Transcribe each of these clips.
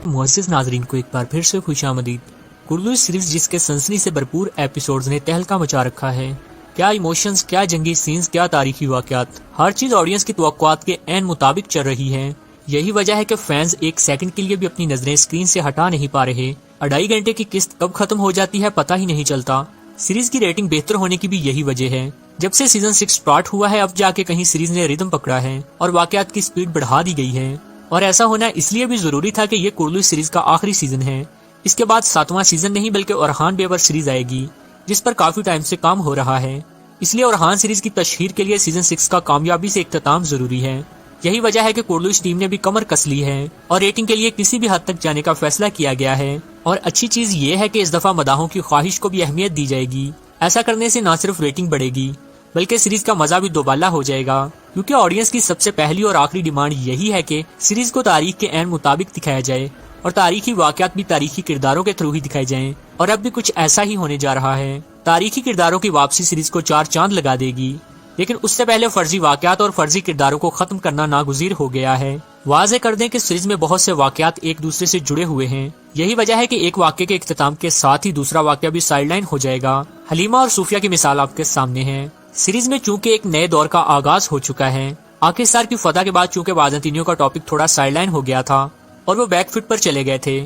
मुअज़्ज़िज़ नाज़रीन को एक बार फिर से खुशामदीद। कुर्लुई सीरीज जिसके सनसनी से भरपूर एपिसोड्स ने तहलका मचा रखा है। क्या इमोशंस, क्या जंगी सीन्स, क्या तारीखी वाक़यात, हर चीज ऑडियंस की तवक्कुआत के ऐन मुताबिक चल रही है। यही वजह है कि फैंस एक सेकंड के लिए भी अपनी नजरें स्क्रीन से हटा नहीं पा रहे। 2.5 घंटे की किस्त कब खत्म हो जाती है पता ही नहीं चलता। सीरीज की रेटिंग बेहतर होने की भी यही वजह है। जब से सीजन 6 स्टार्ट हुआ है अब जाके कहीं सीरीज ने रिदम पकड़ा है और वाक़यात की स्पीड बढ़ा दी गई है। और ऐसा होना इसलिए भी जरूरी था कि ये कुर्लुई सीरीज का आखिरी सीजन है। इसके बाद 7वां सीजन नहीं बल्कि ओरहान बे पर सीरीज आएगी, जिस पर काफी टाइम से काम हो रहा है। इसलिए ओरहान सीरीज की तशहीर के लिए सीजन 6 का कामयाबी से इख्तिताम जरूरी है। यही वजह है कि कुर्लुई टीम ने भी कमर कस ली है और रेटिंग के लिए किसी भी हद तक जाने का फैसला किया गया है। और अच्छी चीज ये है कि इस दफा मदाहों की ख्वाहिश को भी अहमियत दी जाएगी। ऐसा करने से न सिर्फ रेटिंग बढ़ेगी बल्कि सीरीज का मजा भी दोबाला हो जाएगा, क्योंकि ऑडियंस की सबसे पहली और आखिरी डिमांड यही है कि सीरीज को तारीख के ऐन मुताबिक दिखाया जाए और तारीखी वाक़यात भी तारीखी किरदारों के थ्रू ही दिखाए जाएं। और अब भी कुछ ऐसा ही होने जा रहा है। तारीखी किरदारों की वापसी सीरीज को 4 चांद लगा देगी, लेकिन उससे पहले फर्जी वाक़यात और फर्जी किरदारों को खत्म करना नागुज़ीर हो गया है। वाज़े कर दें कि सीरीज में बहुत से वाक़यात एक दूसरे से जुड़े हुए हैं। यही वजह है कि एक वाक़ये के इख्तिताम के साथ ही दूसरा वाक़या भी साइडलाइन हो जाएगा। हलीमा और सूफिया की मिसाल आपके सामने है। सीरीज में चूंकि एक नए दौर का आगाज हो चुका है, आखिरकार की फतह के बाद चूंकि बाज़ंतीनियों का टॉपिक थोड़ा साइडलाइन हो गया था और वो बैकफुट पर चले गए थे,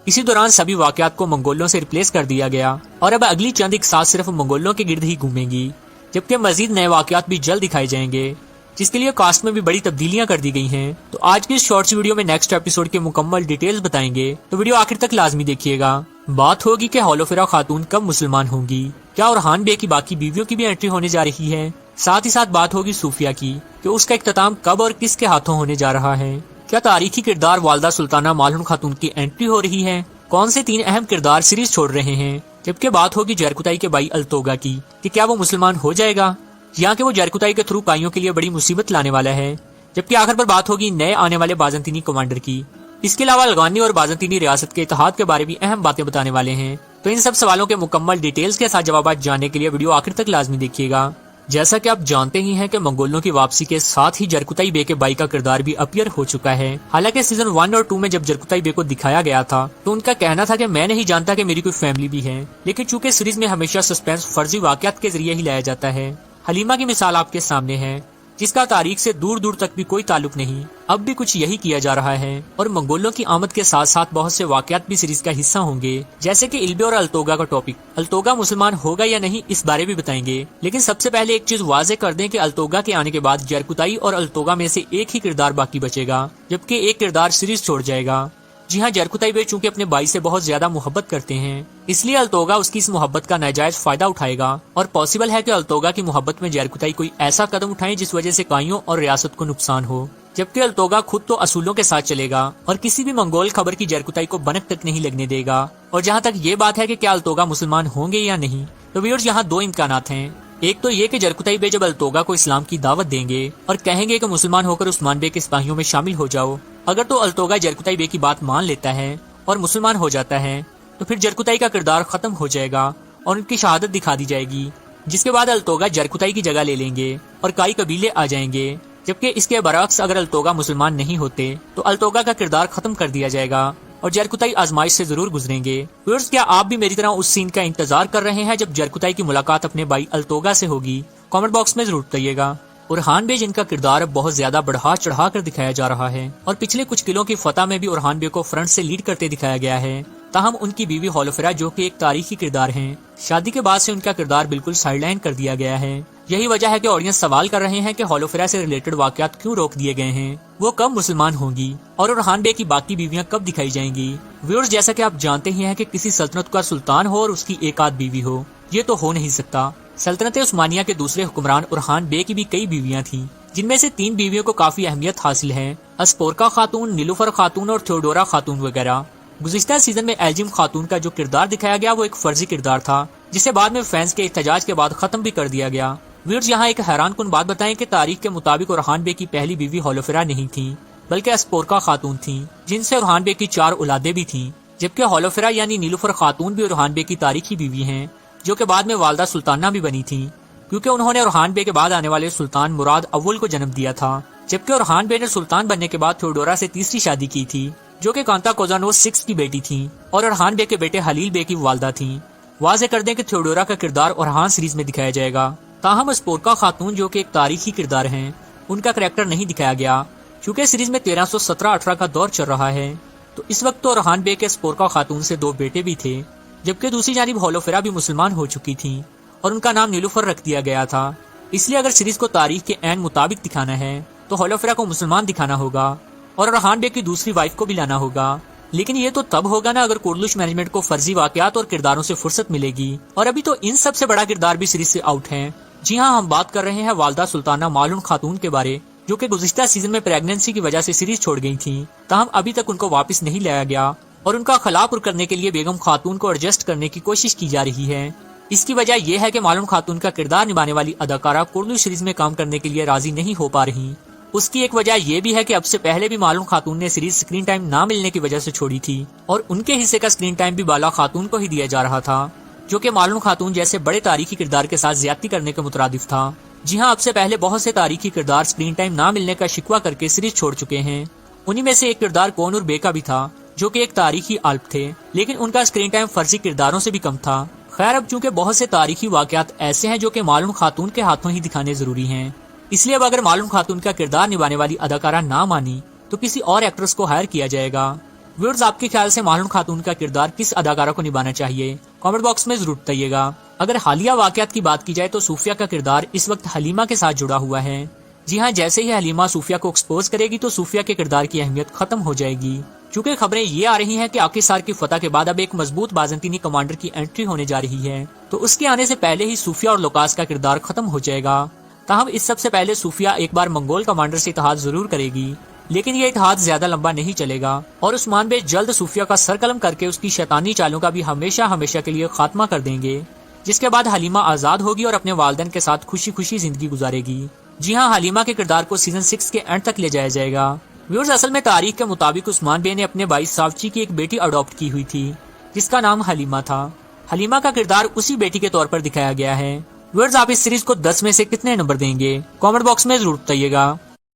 इसी दौरान सभी वाक़यात को मंगोलों से रिप्लेस कर दिया गया और अब अगली चंद एक साथ सिर्फ मंगोलों के गिर्द ही घूमेंगी, जबकि मजीद नए वाक़यात भी जल्द दिखाए जाएंगे, जिसके लिए कास्ट में भी बड़ी तब्दीलियां कर दी गई हैं। तो आज की इस शॉर्ट्स वीडियो में नेक्स्ट एपिसोड के मुकम्मल डिटेल्स बताएंगे, तो वीडियो आखिर तक लाजमी देखिएगा। बात होगी कि होलोफिरा खातून कब मुसलमान होंगी, क्या ओरहान बे की बाकी बीवियों की भी एंट्री होने जा रही है, साथ ही साथ बात होगी सूफिया की कि उसका इख्तिताम कब और किसके हाथों होने जा रहा है, क्या तारीखी किरदार वालदा सुल्ताना मालहुन खातून की एंट्री हो रही है, कौन से 3 अहम किरदार सीरीज छोड़ रहे हैं, जबकि बात होगी जरकुताई के भाई अल्तोगा की कि क्या वो मुसलमान हो जाएगा या कि वो जरकुताई के थ्रू काइयों के लिए बड़ी मुसीबत लाने वाला है, जबकि आखिर पर बात होगी नए आने वाले बाज़ंतीनी कमांडर की। इसके अलावा अफगानी और बाज़ंतीनी रियासत के इत्तेहाद के बारे में अहम बातें बताने वाले हैं। तो इन सब सवालों के मुकम्मल डिटेल्स के साथ जवाब जानने के लिए वीडियो आखिर तक लाजमी देखिएगा। जैसा कि आप जानते ही हैं कि मंगोलों की वापसी के साथ ही जरकुताई बे के भाई का किरदार भी अपीयर हो चुका है। हालांकि सीजन 1 और 2 में जब जरकुताई बे को दिखाया गया था तो उनका कहना था कि मैं नहीं जानता कि मेरी कोई फैमिली भी है, लेकिन चूंकि सीरीज में हमेशा सस्पेंस फर्जी वाक़यात के जरिए ही लाया जाता है। हलीमा की मिसाल आपके सामने है, जिसका तारीख से दूर दूर तक भी कोई ताल्लुक नहीं। अब भी कुछ यही किया जा रहा है और मंगोलों की आमद के साथ साथ बहुत से वाक़यात भी सीरीज का हिस्सा होंगे, जैसे कि इल्बे और अल्तोगा का टॉपिक। अल्तोगा मुसलमान होगा या नहीं इस बारे भी बताएंगे, लेकिन सबसे पहले एक चीज वाज़े कर दें कि अल्तोगा के आने के बाद जरकुताई और अल्तोगा में से एक ही किरदार बाकी बचेगा, जबकि एक किरदार सीरीज छोड़ जाएगा। जी हाँ, जरकुताई बे चूंकि अपने भाई से बहुत ज्यादा मोहब्बत करते हैं, इसलिए अल्तोगा उसकी इस मोहब्बत का नाजायज फायदा उठाएगा और पॉसिबल है कि अल्तोगा की मोहब्बत में जरकुताई कोई ऐसा कदम उठाए जिस वजह से काइयों और रियासत को नुकसान हो, जबकि अल्तोगा खुद तो असूलों के साथ चलेगा और किसी भी मंगोल खबर की जरकुताई को बनक तक नहीं लगने देगा। और जहाँ तक ये बात है कि क्या अल्तोगा मुसलमान होंगे या नहीं, तो व्यूअर्स यहाँ 2 इम्कानात हैं। एक तो ये कि जरकुताई बे जब अल्तोगा को इस्लाम की दावत देंगे और कहेंगे कि मुसलमान होकर उस्मान बे के सिपाहियों में शामिल हो जाओ, अगर तो अल्तोगा जरकुताई बे की बात मान लेता है और मुसलमान हो जाता है तो फिर जरकुताई का किरदार खत्म हो जाएगा और उनकी शहादत दिखा दी जाएगी, जिसके बाद अल्तोगा जरकुताई की जगह ले लेंगे और काई कबीले आ जाएंगे। जबकि इसके बरअक्स अगर अल्तोगा मुसलमान नहीं होते तो अल्तोगा का किरदार खत्म कर दिया जाएगा और जरकुताई आजमाइश से जरूर गुजरेंगे। व्यूअर्स, क्या आप भी मेरी तरह उस सीन का इंतजार कर रहे हैं जब जरकुताई की मुलाकात अपने भाई अल्तोगा से होगी? कमेंट बॉक्स में जरूर बताइएगा। ओरहान बे जिनका किरदार अब बहुत ज्यादा बढ़ा चढ़ा कर दिखाया जा रहा है और पिछले कुछ किलों की फतह में भी ओरहान बे को फ्रंट से लीड करते दिखाया गया है, ताहम उनकी बीवी होलोफिरा जो कि एक तारीखी किरदार हैं, शादी के बाद से उनका किरदार बिल्कुल साइडलाइन कर दिया गया है। यही वजह है कि ऑडियंस सवाल कर रहे हैं कि होलोफिरा से रिलेटेड वाक़यात क्यों रोक दिए गए हैं, वो कब मुसलमान होंगी और ओरहान बे की बाकी बीवियां कब दिखाई जाएंगी। व्यूअर्स, जैसा कि आप जानते ही हैं कि किसी सल्तनत का सुल्तान हो और उसकी एक आध बीवी हो, ये तो हो नहीं सकता। सल्तनत उस्मानिया के दूसरे हुक्मरान ओरहान बे की भी कई बीवियां थीं, जिनमें से 3 बीवियों को काफी अहमियत हासिल है, अस्पोरका खातून, नीलुफर खातून और थियोडोरा खातून वगैरह। गुज़िश्ता सीजन में एल्जिम खातून का जो किरदार दिखाया गया वो एक फर्जी किरदार था, जिसे बाद में फैंस के एहतजाज के बाद खत्म भी कर दिया गया। व्यूअर्स, यहाँ एक हैरान कुन बात बताएं कि तारीख के मुताबिक ओरहान बे की पहली बीवी होलोफिरा नहीं थी, بلکہ اسپورکا خاتون تھیں، جن سے اورحان بے کی 4 اولادیں بھی تھیں، جبکہ ہولوفرا یعنی نیلوفر خاتون بھی اورحان بے کی تاریخی بیوی ہیں، جو کہ بعد میں والدہ سلطانہ بھی بنی تھیں، کیونکہ انہوں نے اورحان بے کے بعد آنے والے سلطان مراد اول کو جنم دیا تھا، جبکہ اورحان بے نے سلطان بننے کے بعد تھیوڈورا سے تیسری شادی کی تھی، جو کہ کانتا کوزانوس 6 کی بیٹی تھیں اور اورحان بے کے بیٹے حلیل بے کی والدہ تھیں۔ واضح کر دیں کہ تھیوڈورا کا کردار اورحان سیریز میں دکھایا جائے گا، تاہم اسپورکا خاتون جو کہ ایک تاریخی کردار ہیں، ان کا کریکٹر نہیں دکھایا گیا، چونکہ سیریز میں 1317-18 کا دور چل رہا ہے، تو اس وقت تو اورحان بے کے اسپورکا خاتون سے 2 بیٹے بھی تھے، جبکہ دوسری جانب ہولوفرا بھی مسلمان ہو چکی تھیں اور ان کا نام نیلوفر رکھ دیا گیا تھا۔ اس لیے اگر سیریز کو تاریخ کے عین مطابق دکھانا ہے تو ہولوفرا کو مسلمان دکھانا ہوگا اور اورحان بے کی دوسری وائف کو بھی لانا ہوگا، لیکن یہ تو تب ہوگا نا اگر کورلوش مینجمنٹ کو فرضی واقعات اور کرداروں سے فرصت ملے گی، اور ابھی تو ان سب سے بڑا کردار بھی سیریز سے آؤٹ ہے۔ جی ہاں، ہم بات کر رہے ہیں والدہ سلطانہ مالون خاتون کے بارے، جو کہ گزشتہ سیزن میں پریگننسی کی وجہ سے سیریز چھوڑ گئی تھیں، تاہم ابھی تک ان کو واپس نہیں لایا گیا اور ان کا خلا پر کرنے کے لیے بیگم خاتون کو ایڈجسٹ کرنے کی کوشش کی جا رہی ہے۔ اس کی وجہ یہ ہے کہ مالون خاتون کا کردار نبھانے والی اداکارہ کورلوش سیریز میں کام کرنے کے لیے راضی نہیں ہو پا رہی۔ اس کی ایک وجہ یہ بھی ہے کہ اب سے پہلے بھی مالون خاتون نے سیریز سکرین ٹائم نہ ملنے کی وجہ سے چھوڑی تھی، اور ان کے حصے کا سکرین ٹائم بھی بالا خاتون کو ہی دیا جا رہا تھا، جو کہ مالون خاتون جیسے بڑے تاریخی کردار کے ساتھ زیادتی کرنے کے مترادف تھا۔ جی ہاں، اب سے پہلے بہت سے تاریخی کردار سکرین ٹائم نہ ملنے کا شکوہ کر کے سیریز چھوڑ چکے ہیں۔ انہی میں سے ایک کردار کونور بے کا بھی تھا، جو کہ ایک تاریخی آلپ تھے، لیکن ان کا سکرین ٹائم فرضی کرداروں سے بھی کم تھا۔ خیر، اب چونکہ بہت سے تاریخی واقعات ایسے ہیں جو کہ مالون خاتون کے ہاتھوں ہی دکھانے ضروری ہیں، اس لیے اب اگر مالون خاتون کا کردار نبھانے والی اداکارہ نہ مانی تو کسی اور ایکٹریس کو ہائر کیا جائے گا۔ ویورز، آپ کے خیال سے مالون خاتون کا کردار کس اداکارہ کو نبھانا چاہیے؟ کامنٹ باکس میں ضرور بتائیے گا۔ اگر حالیہ واقعات کی بات کی جائے تو صوفیہ کا کردار اس وقت حلیمہ کے ساتھ جڑا ہوا ہے۔ جی ہاں، جیسے ہی حلیمہ صوفیہ کو ایکسپوز کرے گی تو صوفیہ کے کردار کی اہمیت ختم ہو جائے گی، چونکہ خبریں یہ آ رہی ہیں کہ آکیسار کی فتح کے بعد اب ایک مضبوط بازنطینی کمانڈر کی انٹری ہونے جا رہی ہے، تو اس کے آنے سے پہلے ہی صوفیہ اور لوکاس کا کردار ختم ہو جائے گا۔ تاہم اس سب سے پہلے صوفیہ ایک بار منگول کمانڈر سے اتحاد ضرور کرے گی، لیکن یہ اتحاد زیادہ لمبا نہیں چلے گا، اور عثمان بے جلد صوفیہ کا سر قلم کر کے اس کی شیطانی چالوں کا بھی ہمیشہ ہمیشہ کے لیے خاتمہ کر دیں گے، جس کے بعد حلیمہ آزاد ہوگی اور اپنے والدین کے ساتھ خوشی خوشی زندگی گزارے گی۔ جی ہاں، حلیمہ کے کردار کو سیزن 6 کے اینڈ تک لے جایا جائے گا۔ ویورز، اصل میں تاریخ کے مطابق عثمان بے نے اپنے بھائی ساوچی کی ایک بیٹی اڈاپٹ کی ہوئی تھی، جس کا نام حلیمہ تھا۔ حلیمہ کا کردار اسی بیٹی کے طور پر دکھایا گیا ہے۔ ویورز، آپ اس سیریز کو 10 میں سے کتنے نمبر دیں گے؟ کامنٹ باکس میں ضرور بتائیے گا۔